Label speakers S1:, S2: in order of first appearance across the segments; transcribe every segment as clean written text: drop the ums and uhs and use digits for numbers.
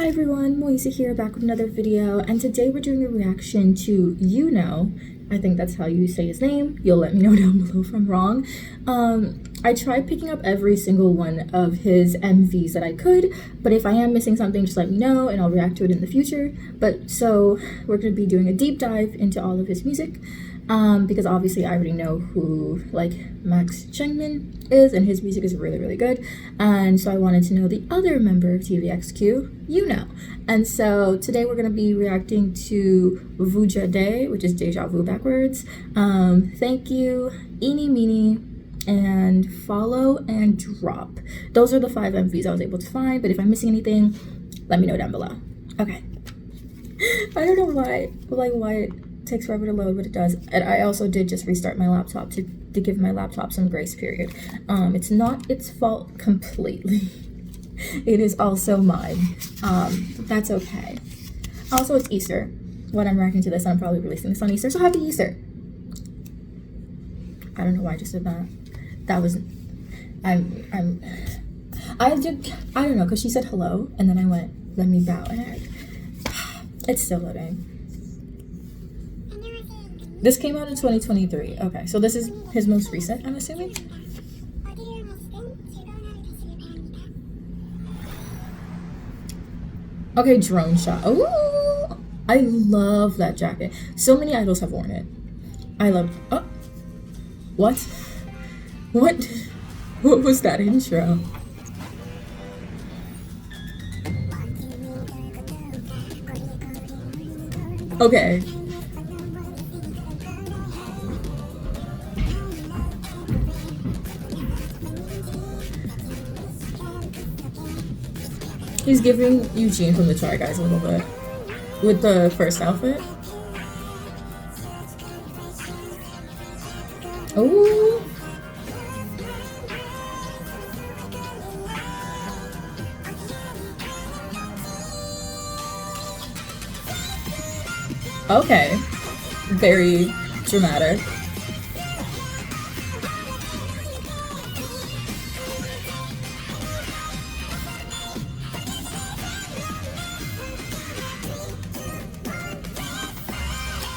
S1: Hi everyone, Moisa here, back with another video, and today we're doing a reaction to I think that's how you say his name. You'll let me know down below if I'm wrong. I tried picking up every single one of his MVs that I could, but if I am missing something, just let me know and I'll react to it in the future. So we're going to be doing a deep dive into all of his music, because obviously I already know who Max Chengmin is, and his music is really, really good. And so I wanted to know the other member of TVXQ, And so today we're going to be reacting to Vuja Day, which is Deja Vu backwards. Thank you, Eeny Meeny, and Follow and Drop. Those are the 5 MVs I was able to find, but if I'm missing anything, let me know down below. Okay. I don't know why it takes forever to load, but it does. And I also did just restart my laptop to give my laptop some grace period. It's not its fault completely. It is also mine. That's okay. Also, it's Easter when I'm reacting to this. I'm probably releasing this on Easter, so happy Easter. I don't know why I just did that. That was, I don't know, because she said hello, and then I went, let me bow, and it's still loading. This came out in 2023. Okay, so this is his most recent, I'm assuming? Okay, drone shot. Ooh, I love that jacket. So many idols have worn it. I love, oh, what? What was that intro? Okay. He's giving Eugene from the Try Guys a little bit with the first outfit. Oh. Okay. Very dramatic.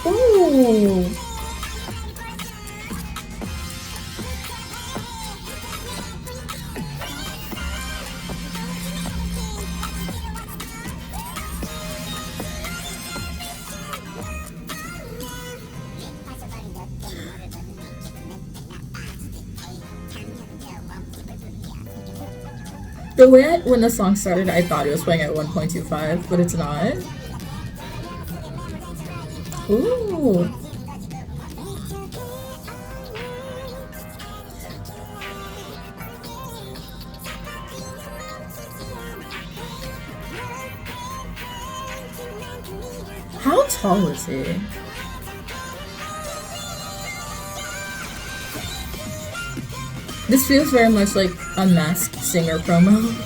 S1: Ooh. The way when the song started, I thought it was playing at 1.25, but it's not. Ooh. How tall is he? This feels very much like a Masked Singer promo.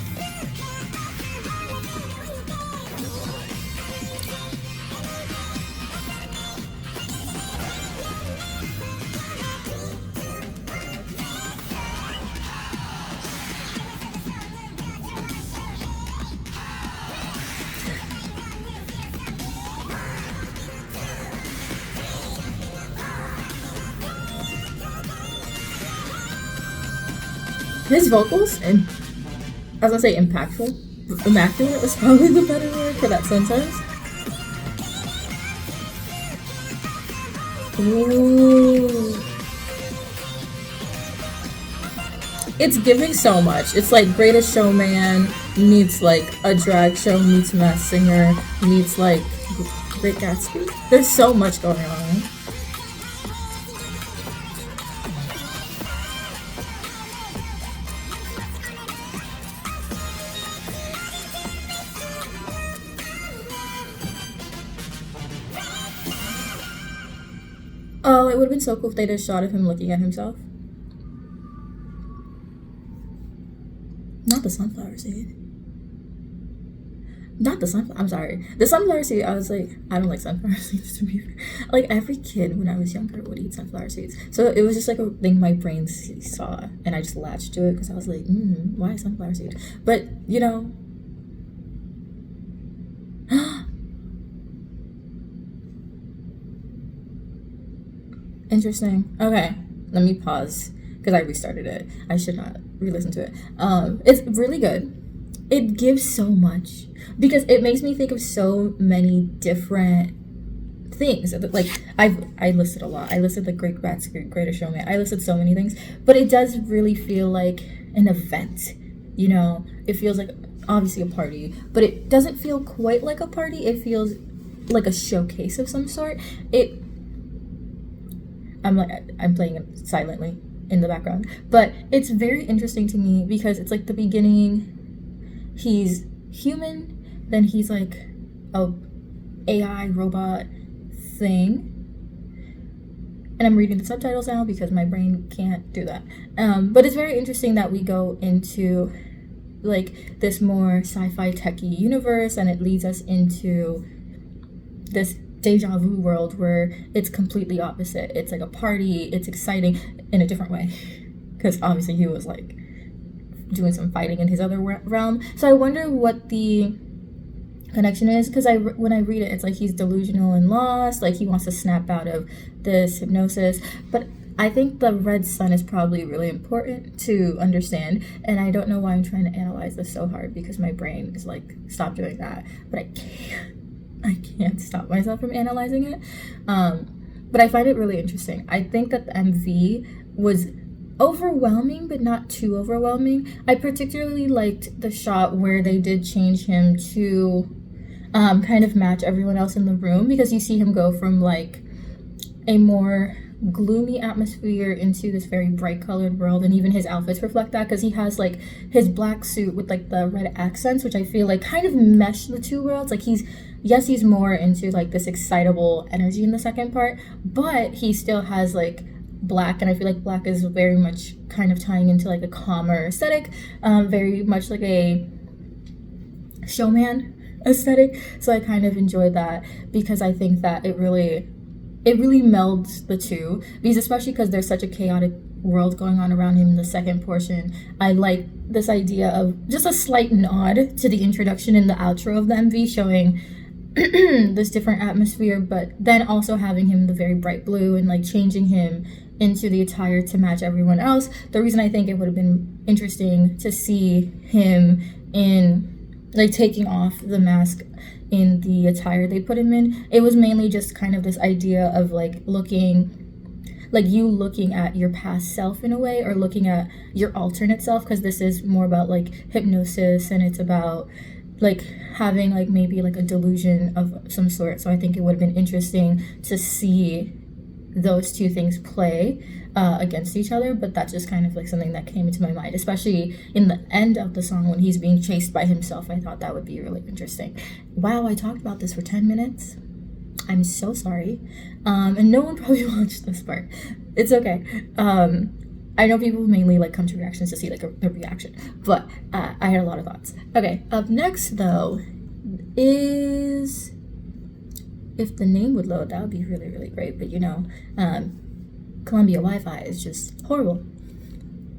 S1: His vocals, and I was gonna say impactful, immaculate was probably the better word for that sentence. Ooh. It's giving so much. It's like Greatest Showman meets like a drag show meets Masked Singer meets like Great Gatsby. There's so much going on. Oh, it would have been so cool if they did a shot of him looking at himself. Not the sunflower seed. Not the sunflower. I'm sorry. The sunflower seed, I was like, I don't like sunflower seeds to be fair. Like, every kid when I was younger would eat sunflower seeds. So it was just like a thing my brain saw, and I just latched to it because I was like, why sunflower seed? But, you know, Interesting. Okay, let me pause because I restarted it. I should not re-listen to it. It's really good. It gives so much because it makes me think of so many different things. Like I listed a lot. I listed the Great Gatsby, Greatest Showman. I listed so many things, but it does really feel like an event. You know, it feels like obviously a party, but it doesn't feel quite like a party. It feels like a showcase of some sort. I'm playing it silently in the background, but it's very interesting to me because it's like the beginning, he's human, then he's like a AI robot thing, and I'm reading the subtitles now because my brain can't do that. But it's very interesting that we go into like this more sci-fi techie universe, and it leads us into this deja vu world where it's completely opposite. It's like a party, it's exciting in a different way because obviously he was like doing some fighting in his other realm. So I wonder what the connection is, because when I read it, it's like he's delusional and lost, like he wants to snap out of this hypnosis. But I think the red sun is probably really important to understand, and I don't know why I'm trying to analyze this so hard because my brain is like, stop doing that, but I can't stop myself from analyzing it. But I find it really interesting. I think that the MV was overwhelming, but not too overwhelming. I particularly liked the shot where they did change him to kind of match everyone else in the room, because you see him go from like a more gloomy atmosphere into this very bright colored world, and even his outfits reflect that, because he has like his black suit with like the red accents, which I feel like kind of mesh the two worlds. Like he's more into like this excitable energy in the second part, but he still has like black, and I feel like black is very much kind of tying into like a calmer aesthetic, very much like a showman aesthetic. So I kind of enjoyed that because I think that it really melds the two, because especially because there's such a chaotic world going on around him in the second portion. I like this idea of just a slight nod to the introduction and the outro of the MV, showing this different atmosphere, but then also having him the very bright blue and like changing him into the attire to match everyone else. The reason I think it would have been interesting to see him in like taking off the mask in the attire they put him in, it was mainly just kind of this idea of like looking at your past self in a way, or looking at your alternate self, because this is more about like hypnosis, and it's about like having like maybe like a delusion of some sort. So I think it would have been interesting to see those two things play against each other, but that's just kind of like something that came into my mind, especially in the end of the song when he's being chased by himself. I thought that would be really interesting. Wow, I talked about this for 10 minutes. I'm so sorry. And no one probably watched this part. It's okay. I know people mainly like come to reactions to see like a reaction, but I had a lot of thoughts. Okay, up next though is, if the name would load, that would be really, really great. But you know, Columbia Wi-Fi is just horrible.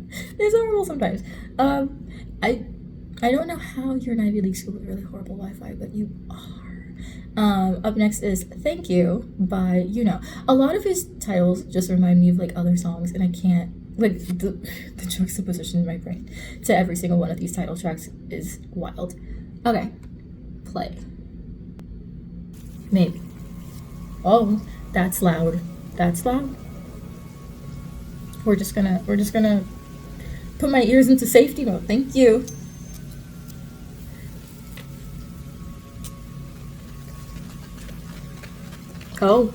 S1: It's horrible sometimes. I don't know how you're an Ivy League school with really horrible Wi-Fi, but you are. Up next is Thank You by A lot of his titles just remind me of like other songs, and I can't, like, the juxtaposition in my brain to every single one of these title tracks is wild. Okay, play. Maybe. Oh, that's loud. That's loud. We're just gonna put my ears into safety mode. Thank you. Oh.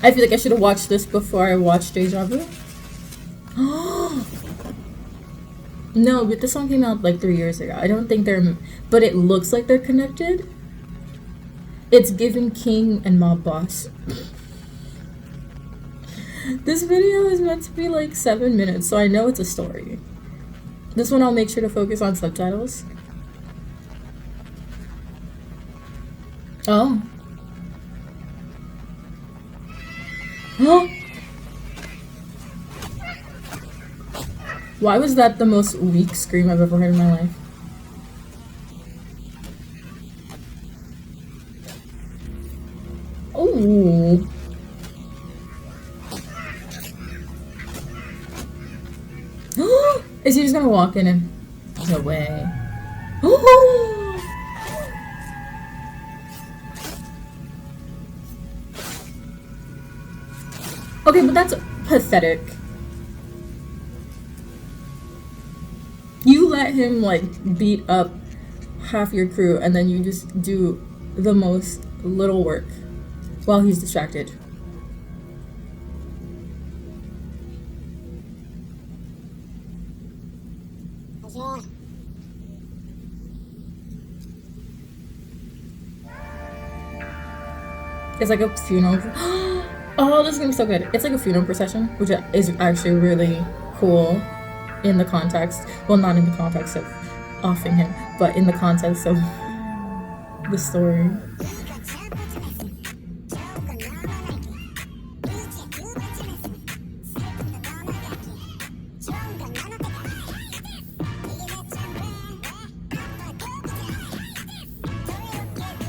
S1: I feel like I should have watched this before I watched Deja Vu. No, but this song came out like 3 years ago. I don't think but it looks like they're connected. It's given King and Mob Boss. This video is meant to be like 7 minutes, so I know it's a story. This one I'll make sure to focus on subtitles. Oh. Why was that the most weak scream I've ever heard in my life? Oh. Is he just gonna walk in and no way? Oh! Okay, but that's pathetic. You let him like beat up half your crew and then you just do the most little work while he's distracted. It's like a funeral. Oh, this is gonna be so good. It's like a funeral procession, which is actually really cool in the context. Well, not in the context of offing him, but in the context of the story.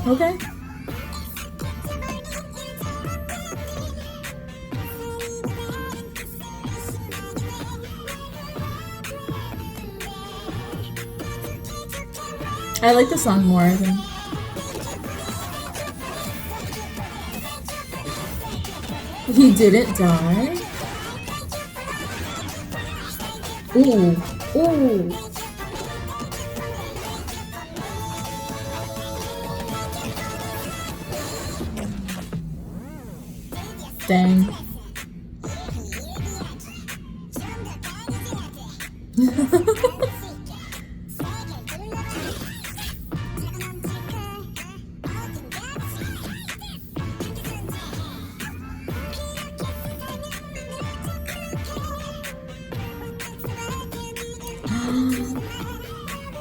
S1: Okay. I like the song more, I think. He didn't die? Ooh. Ooh. Dang.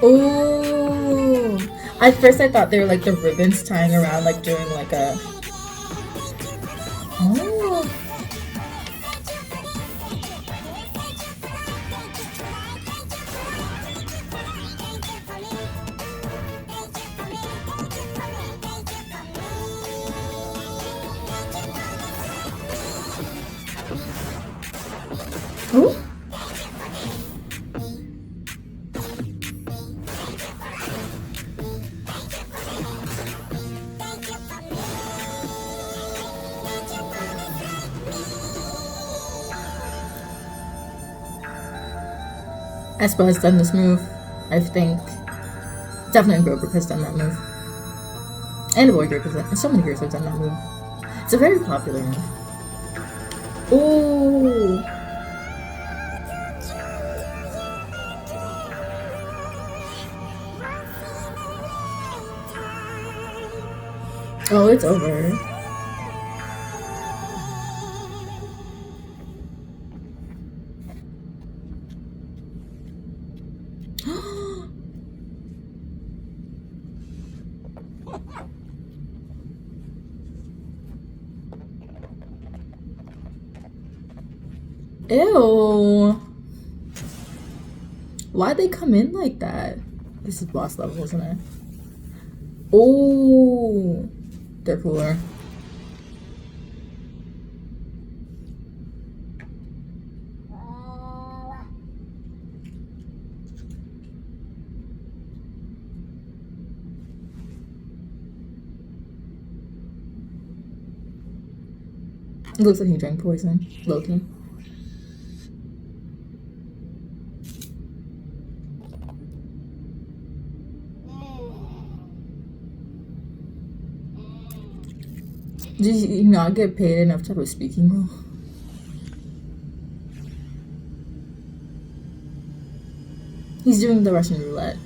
S1: Oh, at first I thought they were like the ribbons tying around, like doing like a. Oh. Oh. Espa has done this move, I think. Definitely Grover has done that move. And the boy group has done. So many groups have done that move. It's a very popular move. Ooh. Oh, it's over. Ew. Why'd they come in like that? This is boss level, isn't it? Oh, they're cooler. It looks like he drank poison. Loki. Did you not get paid enough to have a speaking role? He's doing the Russian roulette.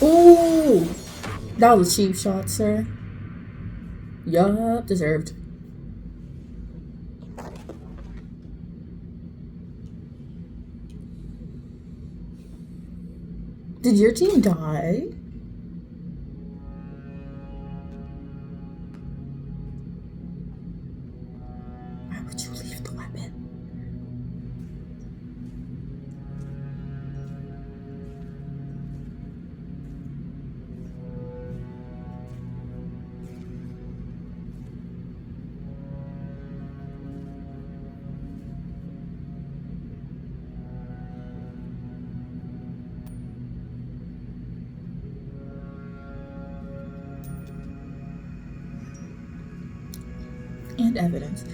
S1: Ooh, that was a cheap shot, sir. Yup, deserved. Did your team die? Why would you leave the weapon? And evidence.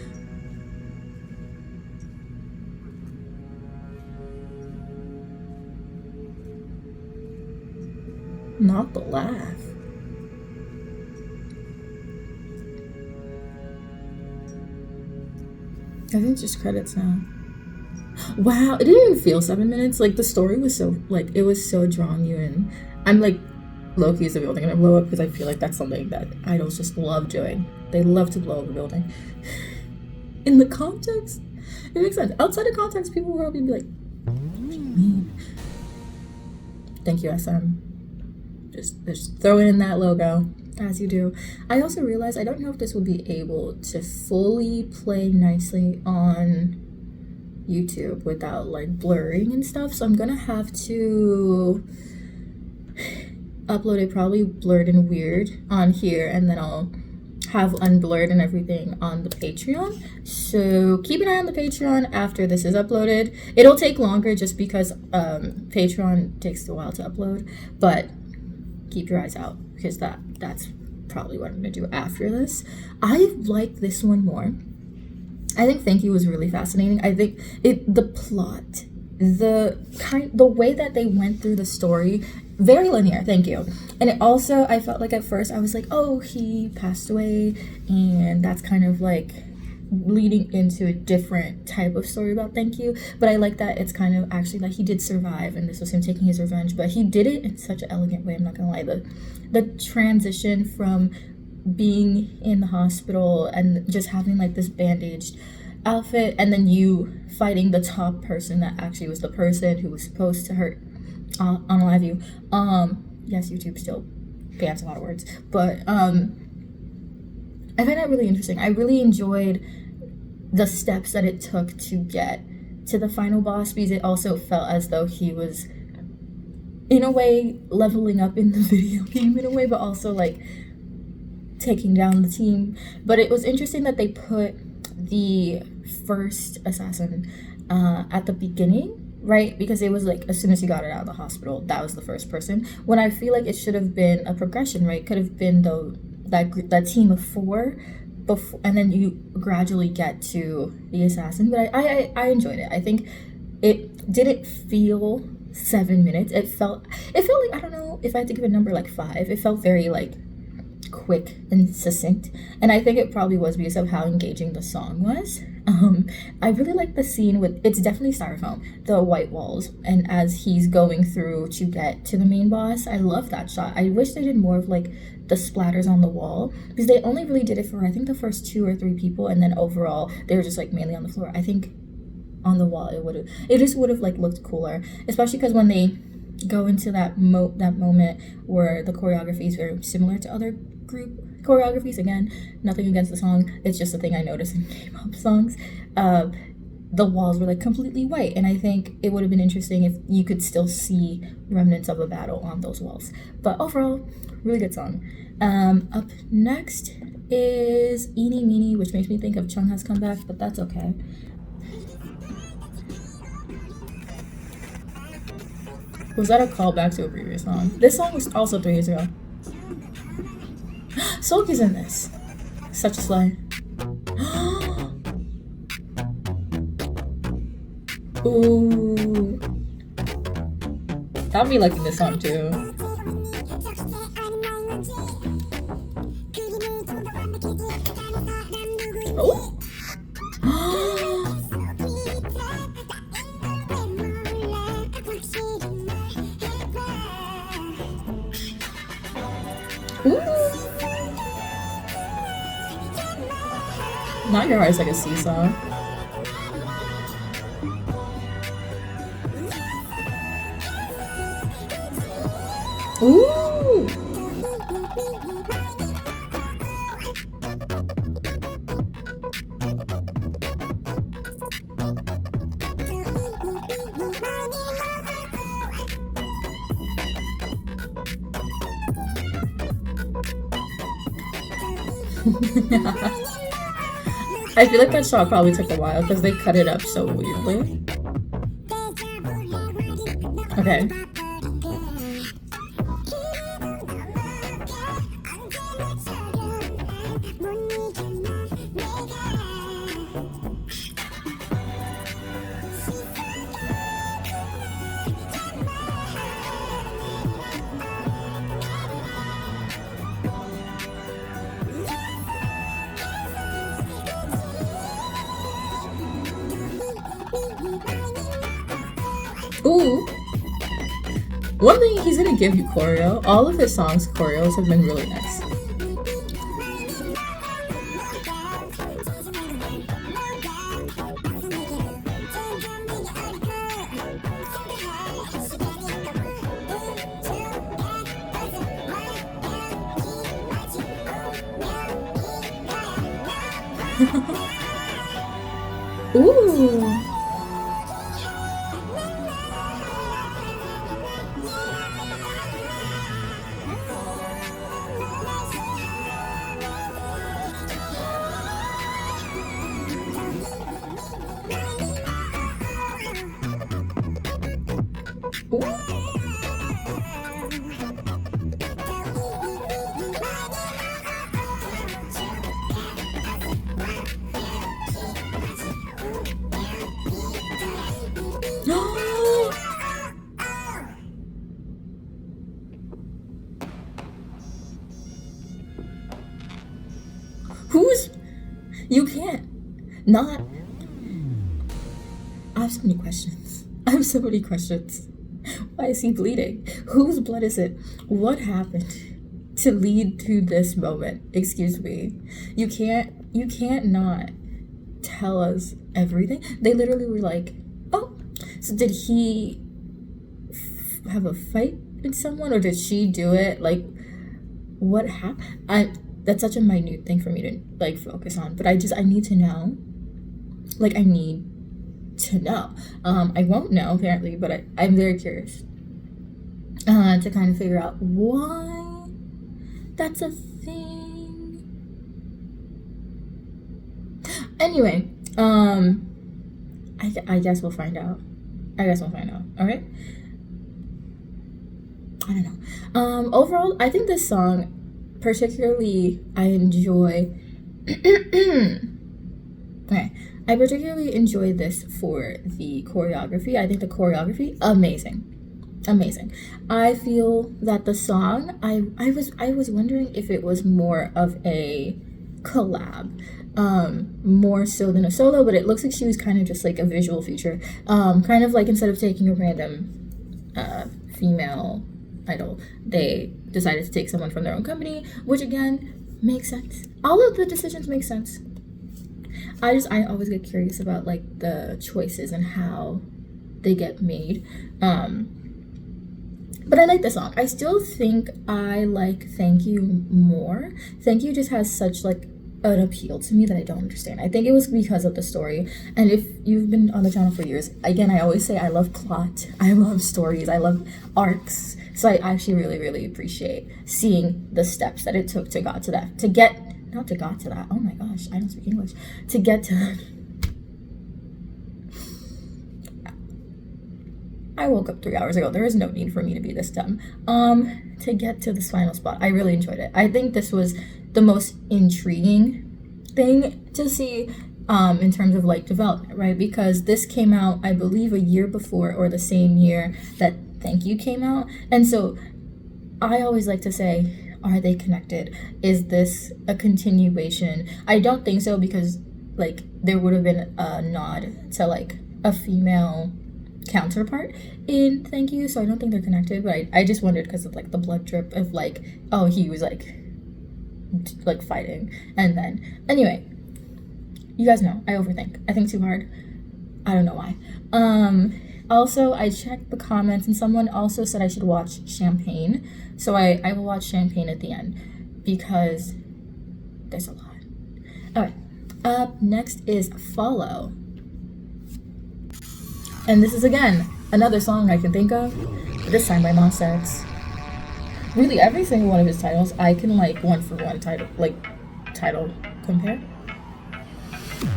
S1: Not the laugh. I think it's just credits now. Wow, it didn't even feel 7 minutes. Like, the story was so, like, it was so drawing you in. I'm like, low-key is the building gonna blow up, because I feel like that's something that idols just love doing. They love to blow up a building. In the context, it makes sense. Outside of context, people will probably be like, what do you mean? Thank you, SM. Just throw in that logo, as you do. I also realized I don't know if this will be able to fully play nicely on YouTube without like blurring and stuff, so I'm gonna have to upload it probably blurred and weird on here, and then I'll have unblurred and everything on the Patreon. So keep an eye on the Patreon after this is uploaded. It'll take longer just because Patreon takes a while to upload, but keep your eyes out because that's probably what I'm gonna do after this. I like this one more. I think Thank You was really fascinating. I think the plot, the way that they went through the story, very linear. Thank you. And it also, I felt like at first I was like, oh, he passed away, and that's kind of like leading into a different type of story about Thank You. But I like that it's kind of actually like he did survive, and this was him taking his revenge. But he did it in such an elegant way. I'm not gonna lie. The transition from being in the hospital and just having like this bandaged outfit, and then you fighting the top person that actually was the person who was supposed to hurt unalive you. Yes, YouTube still bans a lot of words, but I find that really interesting. I really enjoyed the steps that it took to get to the final boss, because it also felt as though he was in a way leveling up in the video game in a way, but also like taking down the team. But it was interesting that they put the first assassin at the beginning, right? Because it was like as soon as he got it out of the hospital, that was the first person. When I feel like it should have been a progression, right? Could have been that team of 4 before, and then you gradually get to the assassin. But I enjoyed it. I think it didn't feel 7 minutes. It felt like, I don't know if I had to give a number, like 5. It felt very like quick and succinct, and I think it probably was because of how engaging the song was. I really like the scene with, it's definitely styrofoam, the white walls, and as he's going through to get to the main boss. I love that shot. I wish they did more of like the splatters on the wall, because they only really did it for I think the first 2 or 3 people, and then overall they were just like mainly on the floor. I think on the wall it just would have like looked cooler, especially because when they go into that moment where the choreography is very similar to other group choreographies. Again, nothing against the song, it's just a thing I noticed in K-pop songs. The walls were like completely white, and I think it would have been interesting if you could still see remnants of a battle on those walls. But overall, really good song. Up next is Eeny Meeny, which makes me think of Chung Ha's comeback, but that's okay. Was that a callback to a previous song? This song was also 3 years ago. Sulk is in this. Such a slay. Ooh. I'll be liking this song too. Oh. Not your heart's like a seesaw. Ooh. I feel like that shot probably took a while because they cut it up so weirdly. Okay. Ooh. One thing, he's gonna give you choreo. All of his songs choreos have been really nice. Ooh. Who's... You can't not... I have so many questions. I have so many questions. Why is he bleeding? Whose blood is it? What happened to lead to this moment? Excuse me. You can't not tell us everything. They literally were like, oh, so did he have a fight with someone, or did she do it? Like, what happened? That's such a minute thing for me to like focus on, but I need to know. Like, I need to know. I won't know apparently, but I'm very curious to kind of figure out why that's a thing. Anyway, I guess we'll find out. All right. I don't know. Overall, I think this song, particularly, I enjoy. Okay, I particularly enjoy this for the choreography. I think the choreography, amazing. I feel that the song, I was wondering if it was more of a collab, more so than a solo, but it looks like she was kind of just like a visual feature, kind of like instead of taking a random female idol, they decided to take someone from their own company, which again makes sense. All of the decisions make sense. I always get curious about like the choices and how they get made. But I like the song. I still think I like Thank You more. Thank You just has such like an appeal to me that I don't understand. I think it was because of the story. And if you've been on the channel for years, again, I always say I love plot, I love stories, I love arcs. So I actually really appreciate seeing the steps that it took to got to that. Not to got to that. Oh my gosh, I don't speak English. To get to... I woke up 3 hours ago. There is no need for me to be this dumb. To get to this final spot, I really enjoyed it. I think this was the most intriguing thing to see in terms of like development, right? Because this came out, I believe, a year before or the same year that Thank You came out. And so I always like to say, are they connected? Is this a continuation? I don't think so, because like there would have been a nod to like a female counterpart in Thank You, so I don't think they're connected, but I just wondered because of like the blood drip of like, oh, he was like fighting. And then anyway, You guys know I overthink. I think too hard. I don't know why. Also, I checked the comments and someone also said I should watch Champagne. So I will watch Champagne at the end because there's a lot. Alright, up next is Follow. And this is again another song I can think of, but this time by Monsters. Really, every single one of his titles, I can like one for one title compare.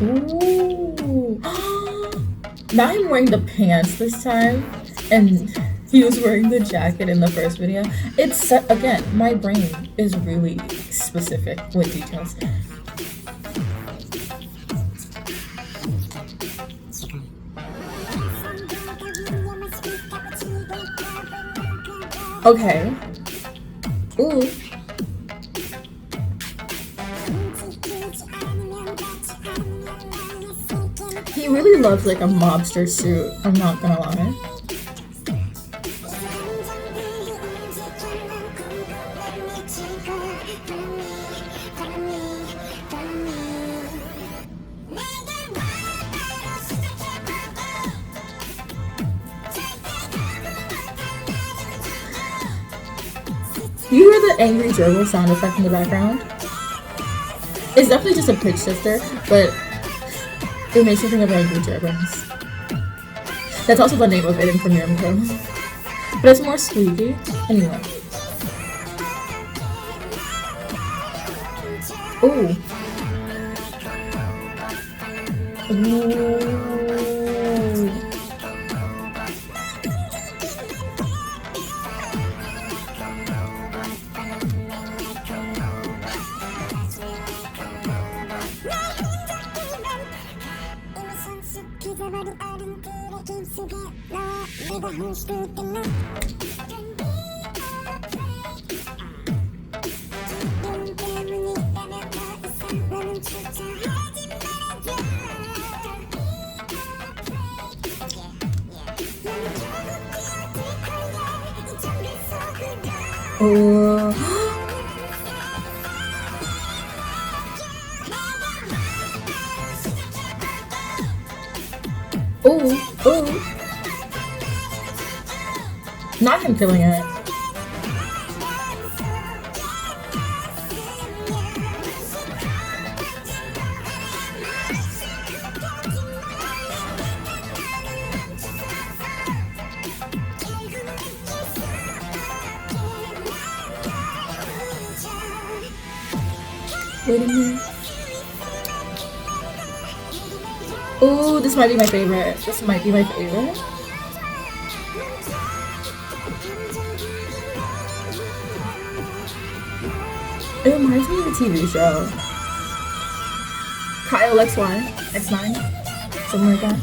S1: Ooh. Now I'm wearing the pants this time, and he was wearing the jacket in the first video. It's, again, my brain is really specific with details. Okay. Ooh. He really loves like a mobster suit, I'm not gonna lie. You hear the angry gerbil sound effect in the background? It's definitely just a pitch shifter, but it makes me think of angry gerbils. That's also the name of it in Premiere Pro. But it's more squeaky. Anyway. Ooh. Ooh. Ooh. Not him killing it. Wait a minute. Ooh, this might be my favorite. It reminds me of a TV show. Kyle X9, something like that.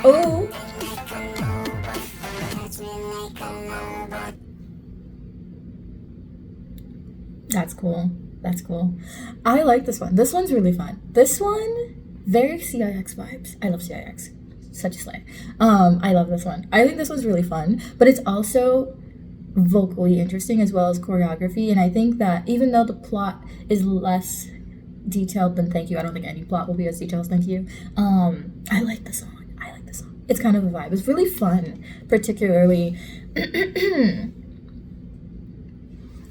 S1: Oh. That's cool. I like this one. This one's really fun. This one, very CIX vibes. I love CIX. Such a slay. I love this one. I think this one's really fun, but it's also vocally interesting as well as choreography. And I think that even though the plot is less detailed than Thank You, I don't think any plot will be as detailed as Thank You. I like the song. It's kind of a vibe. It's really fun, particularly.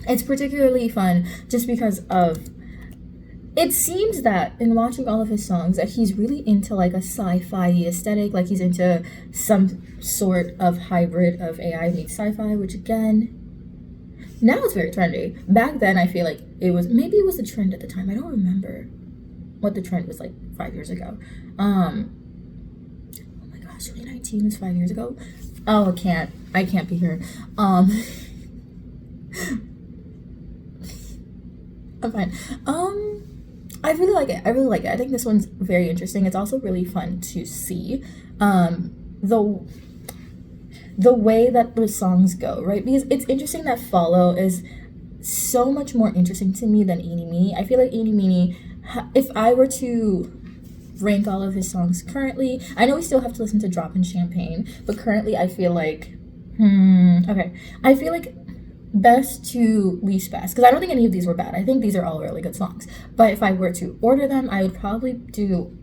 S1: It's particularly fun just because of. It seems that in watching all of his songs that he's really into like a sci-fi aesthetic, like he's into some sort of hybrid of AI meets sci-fi, which again, now it's very trendy. Back then, I feel like maybe it was the trend at the time. I don't remember what the trend was like 5 years ago. 2019 was 5 years ago. Oh, I can't be here. I'm fine. I really like it. I really like it. I think this one's very interesting. It's also really fun to see. The way that the songs go, right? Because it's interesting that Follow is so much more interesting to me than Eeny Meeny. I feel like Eeny Meeny, if I were to rank all of his songs currently, I know we still have to listen to Drop in Champagne, but currently I feel like, okay. I feel like best to least best, because I don't think any of these were bad. I think these are all really good songs. But if I were to order them, I would probably do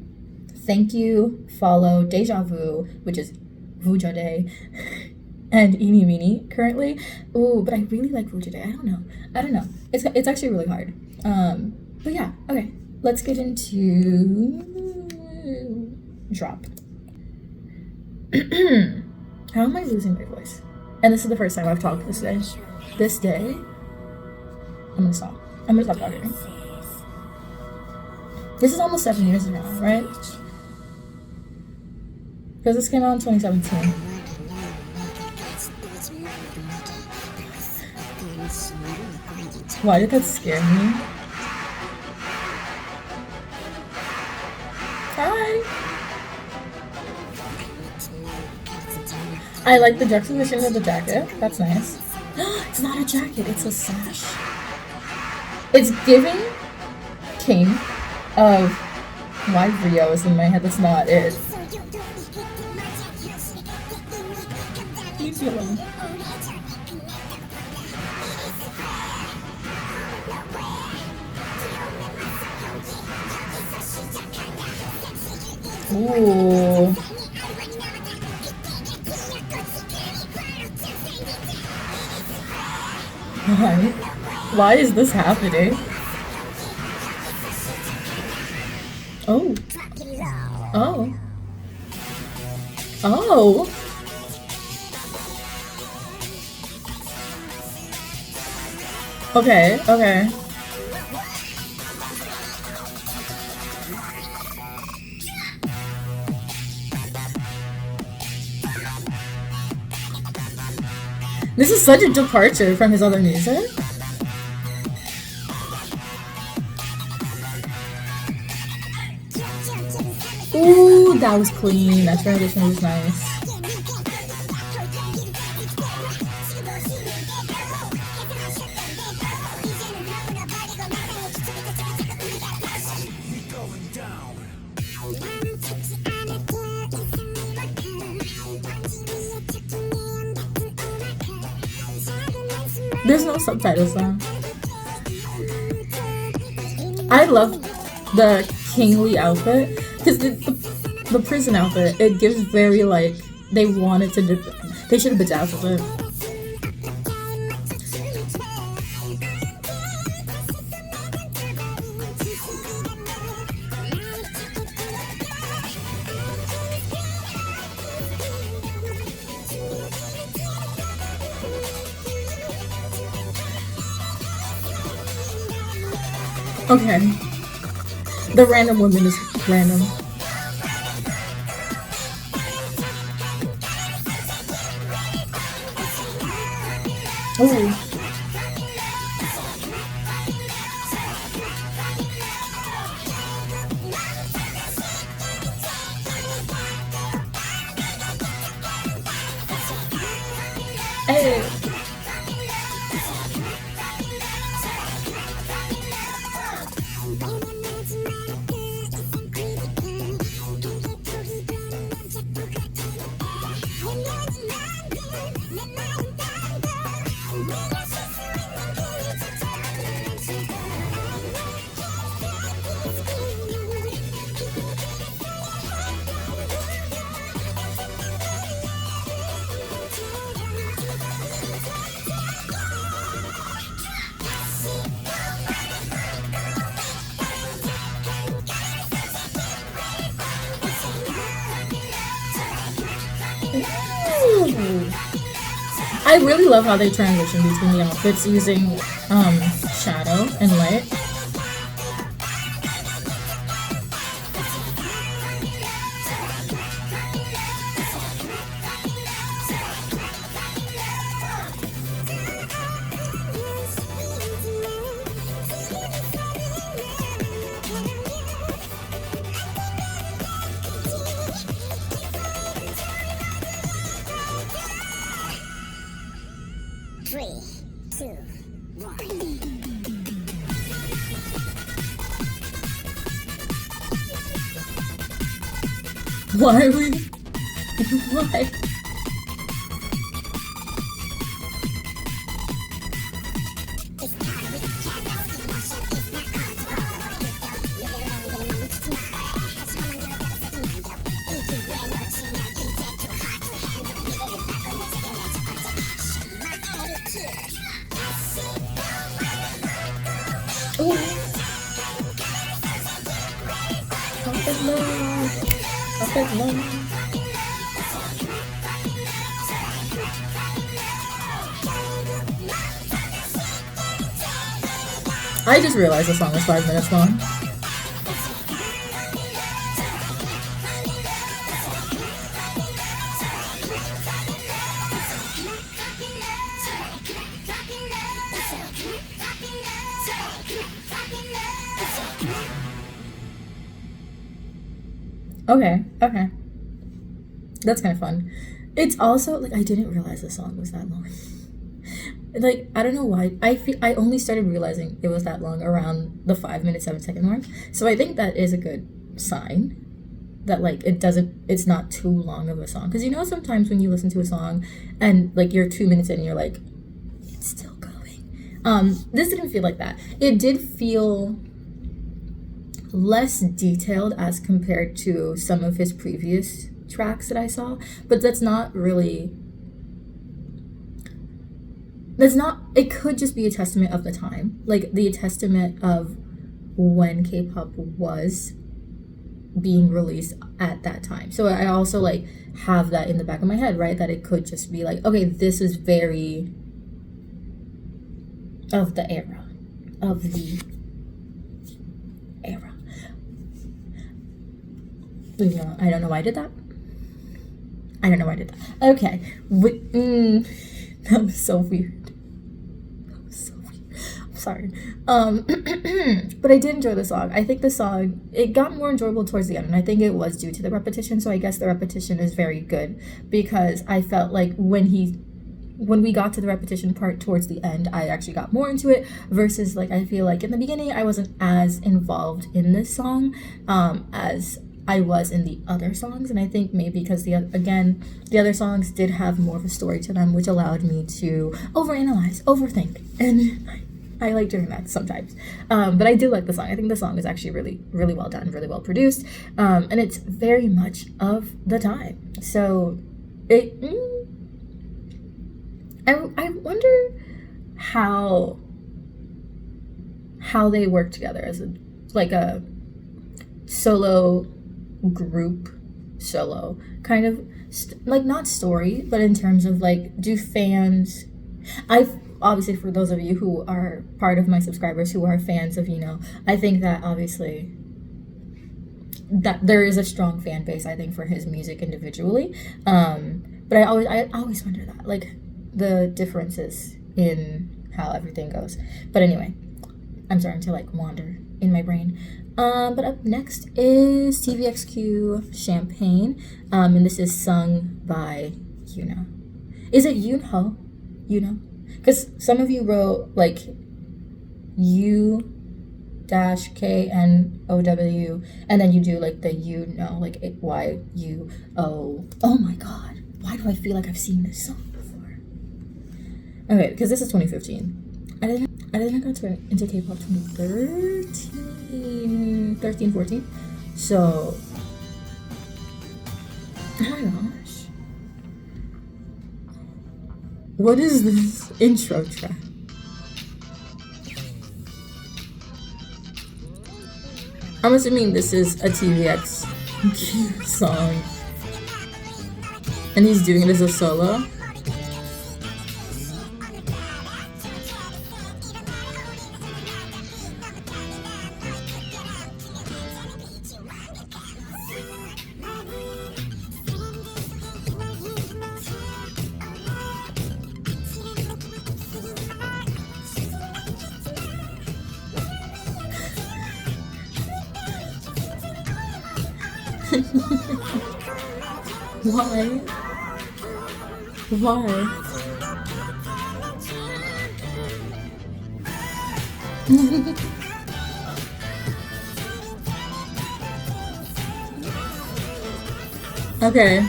S1: Thank You, Follow, Deja Vu, which is Vuja Day, and Eeny Meeny currently. Ooh, but I really like Vuja Day. I don't know. It's actually really hard. But yeah, okay. Let's get into Drop. How am I losing my voice? And this is the first time I've talked this day. This day, I'm gonna stop. I'm gonna stop talking. This is almost 7 years ago, right? Because this came out in 2017. Why did that scare me? Hi! I like the juxtaposition of the jacket. That's nice. It's not a jacket, it's a sash. It's giving King of why Rio is in my head. That's not it. Leave me alone. Ooh. Why is this happening? Oh. Oh. Oh. Okay, okay. This is such a departure from his other music. Ooh, that was clean. That transition was nice. There's no subtitles though. I love the kingly outfit because the prison outfit, it gives very like they wanted to they should have bedazzled it. Okay. The random woman is random. Oh. Hey. I really love how they transition between the outfits using shadow and light.
S2: 3, 2, 1.
S1: Why are we? Why? Oh. Perfect love. Perfect love. I just realized the song was 5 minutes long. Okay. That's kind of fun. It's also, like, I didn't realize the song was that long. Like, I don't know why. I only started realizing it was that long around the 5 minute, 7 second mark. So I think that is a good sign that, like, it's not too long of a song. Because you know sometimes when you listen to a song and, like, you're 2 minutes in and you're like, it's still going. This didn't feel like that. It did feel less detailed as compared to some of his previous tracks that I saw, but it could just be a testament of the time, like the testament of when K-pop was being released at that time. So I also like have that in the back of my head, right, that it could just be like, okay, this is very of the era. Yeah, I don't know why I did that. Okay. That was so weird. I'm sorry. But I did enjoy the song. I think the song, it got more enjoyable towards the end, and I think it was due to the repetition. So I guess the repetition is very good because I felt like when we got to the repetition part towards the end, I actually got more into it versus like I feel like in the beginning I wasn't as involved in this song as I was in the other songs. And I think maybe because the other songs did have more of a story to them, which allowed me to overthink, and I like doing that sometimes. But I do like the song. I think the song is actually really, really well done, really well produced, and it's very much of the time. So I wonder how they work together as a solo group, solo kind of like not story, but in terms of like, do fans, I've obviously, for those of you who are part of my subscribers who are fans of I think that obviously that there is a strong fan base, I think, for his music individually, but I always wonder that, like, the differences in how everything goes. But anyway, I'm starting to like wander in my brain. But up next is TVXQ Champagne, and this is sung by Yuno. Is it Yunho? Yuno? Because some of you wrote like U-KNOW, and then you do like the Yuno, like Y-U-O. Oh my god, why do I feel like I've seen this song before? Okay, because this is 2015. I didn't go into K-pop 2013, 14. So, oh my gosh. What is this intro track? I'm assuming this is a TVX song. And he's doing it as a solo. Why? Okay.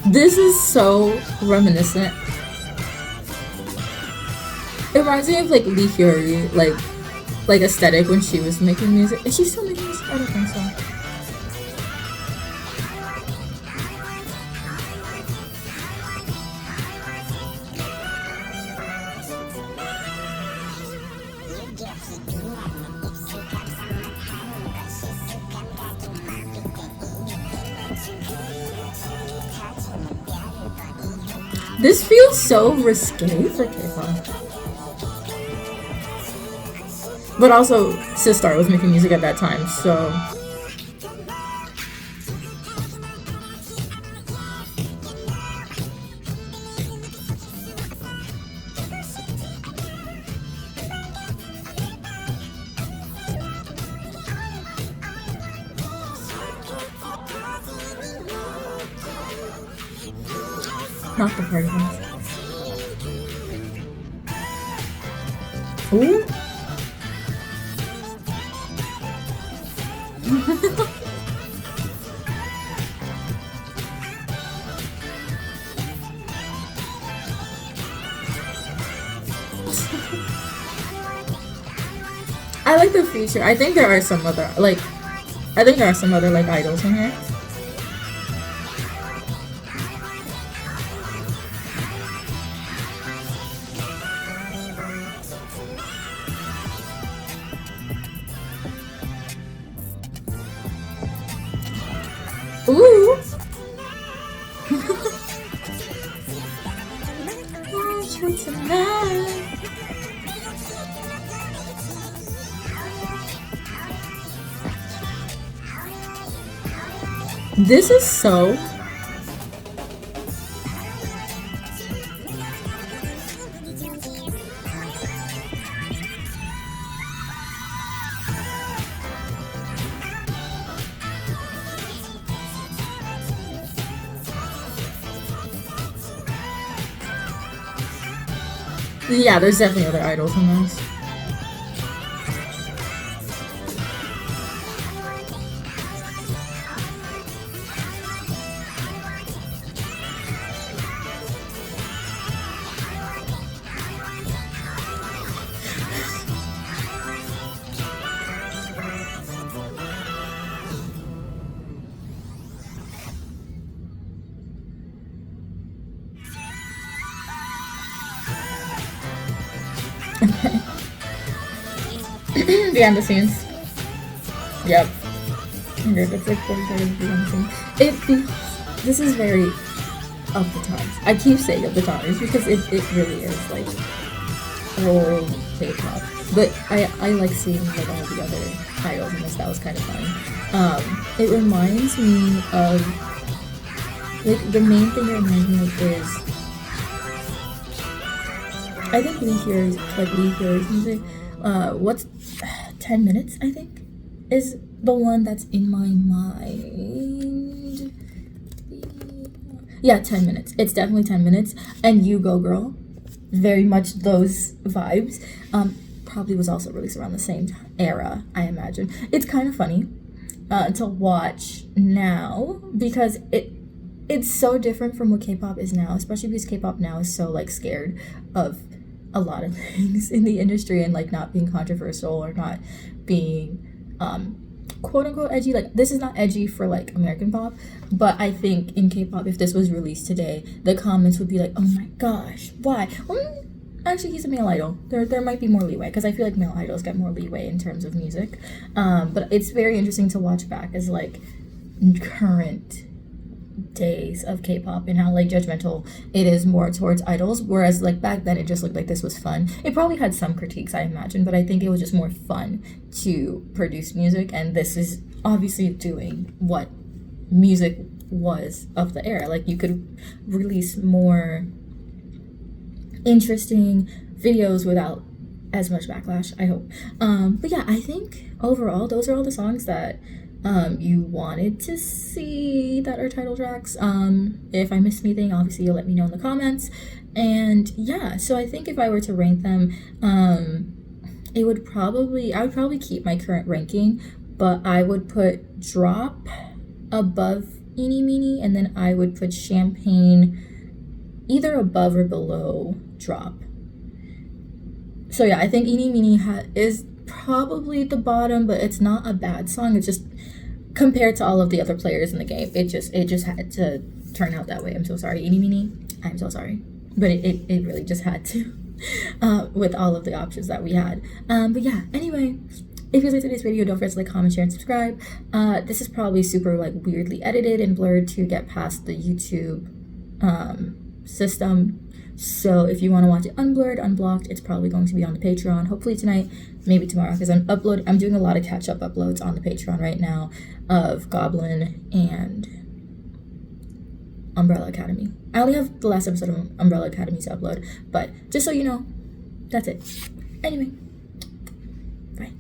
S1: This is so reminiscent. It reminds me of like Lee Hyori, like aesthetic when she was making music. Is she still making music? I don't think so. This feels so risque for K-pop. But also, Sistar was making music at that time, so... Not the party ones. Ooh. I like the feature. I think there are some other like idols in here. Ooh. This is so... Yeah, there's definitely other idols in this. Okay. Behind the scenes. Yep. Okay, that's like 40 seconds behind the scenes. This is very of the times. I keep saying of the times because it really is like old K-pop. But I like seeing like all the other idols in this. That was kind of fun. It reminds me of like the main thing it reminds me of is I think Lee Hyori's music. What's 10 minutes? I think is the one that's in my mind. Yeah, 10 minutes. It's definitely 10 minutes. And You Go Girl, very much those vibes. Probably was also released around the same era, I imagine. It's kind of funny to watch now because it's so different from what K-pop is now, especially because K-pop now is so like scared of a lot of things in the industry and like not being controversial or not being quote unquote edgy. Like this is not edgy for like American pop, but I think in K-pop if this was released today the comments would be like, oh my gosh, why? Well, actually he's a male idol. There might be more leeway because I feel like male idols get more leeway in terms of music, but it's very interesting to watch back as like current days of K-pop and how like judgmental it is more towards idols, whereas like back then it just looked like this was fun. It probably had some critiques, I imagine, but I think it was just more fun to produce music, and this is obviously doing what music was of the era. Like you could release more interesting videos without as much backlash, I hope. But yeah, I think overall those are all the songs that you wanted to see that are title tracks. If I missed anything, obviously you'll let me know in the comments. And yeah, so I think if I were to rank them, I would probably keep my current ranking, but I would put Drop above Eeny Meeny, and then I would put Champagne either above or below Drop. So yeah, I think Eeny Meeny is probably the bottom, but it's not a bad song. It's just compared to all of the other players in the game, it just had to turn out that way. I'm so sorry, Eeny Meeny. I'm so sorry, but it really just had to with all of the options that we had. But yeah, anyway, if you liked today's video, don't forget to like, comment, share, and subscribe. This is probably super like weirdly edited and blurred to get past the YouTube system. So if you want to watch it unblurred, unblocked, it's probably going to be on the Patreon, hopefully tonight, maybe tomorrow, because I'm doing a lot of catch-up uploads on the Patreon right now of Goblin and Umbrella Academy. I only have the last episode of Umbrella Academy to upload, but just so you know, that's it. Anyway, bye.